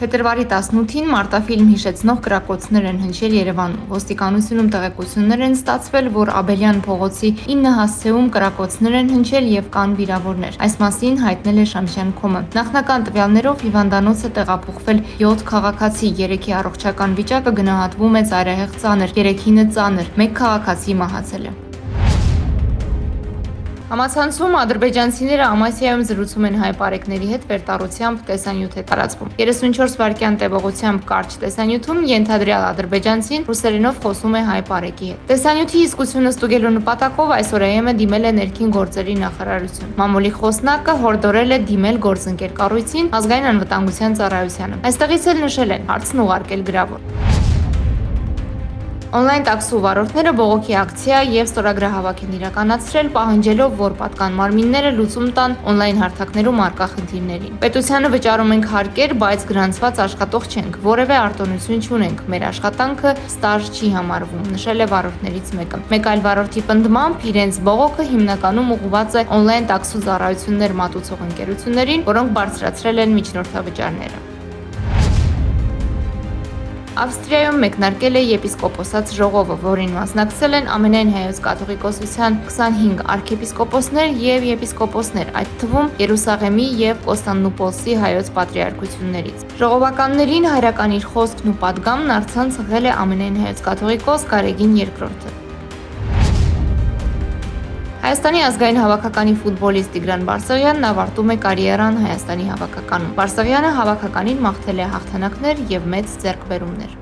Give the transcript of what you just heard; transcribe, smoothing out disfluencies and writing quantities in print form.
Փետրվարի 18-ին մարտաֆիլմ հիշեցնող կրակոցներ են հնչել Երևանում։ Ոստիկանությունում տեղեկություններ են ստացվել, որ Աբելյան փողոցի 9 հասցեում կրակոցներ են հնչել եւ կան վիրավորներ։ Այս մասին հայտնել է Շամշյան.com-ը։ Նախնական տվյալներով հիվանդանոցը տեղափոխվել 7 քաղաքացի, 3-ի առողջական վիճակը գնահատվում է ծայրահեղ ծանր, 3-ինը ծանր, 1 քաղաքացի մահացել է։ Համացանցում ադրբեջանցիները Ամասիայում զրուցում են հայ պարեկների հետ վերտառությամբ տեսանյութ է տարածվում։ 34 վայրկյան տևողությամբ կարճ տեսանյութում ենթադրյալ ադրբեջանցին ռուսերենով խոսում է հայ պարեկի հետ։ Տեսանյութի իսկությունը ստուգելու նպատակով այսօր ԱԵՄ-ը դիմել է ներքին գործերի նախարարություն։ Մամուլի խոսնակը հորդորել է դիմել գործընկեր կառույցին, ազգային անվտանգության ծառայությանը։ Այստեղից էլ նշել են հարցն ուղարկել գրավոր։ Օնլայն տաքսու վարորդները բողոքի ակցիա եւ ստորագրահավաք են իրականացրել, պահանջելով, որ պատկան մարմինները լուծում տան օնլայն հարթակներում առկա խնդիրներին։ Պետությանը վճարում ենք հարկեր, բայց գրանցված աշխատող չենք, որևէ արտոնություն չունենք, մեր աշխատանքը ստաժ չի համարվում, նշել է վարորդներից մեկը։ Մեկ այլ վարորդի պնդմամբ իրենց բողոքը հիմնականում ուղղված է օնլայն տաքսու ծառայություններ մատուցող ընկերություններին, որոնք բարձրացրել են միջնորդավճարները։ Ավստրիայում մեկնարկել է եպիսկոպոսաց ժողովը, որին մասնակցել են ամենայն հայոց կաթողիկոսության 25 արքեպիսկոպոսներ եւ եպիսկոպոսներ, այդ թվում Երուսաղեմի եւ Կոստանդնուպոլսի հայոց պատրիարքություններից։ Ժողովականներին հայրական իր խոսքն ու պատգամն արձանցղել է ամենայն հայոց կաթողիկոս Գարեգին II։ Հայաստանի ազգային հավաքականի ֆուտբոլիստ Տիգրան Բարսեղյանն ավարտում է կարիերան Հայաստանի հավաքականում։ Բարսեղյանը հավաքականին մաղթել է հաղթանակներ եւ մեծ ձեռքբերումներ։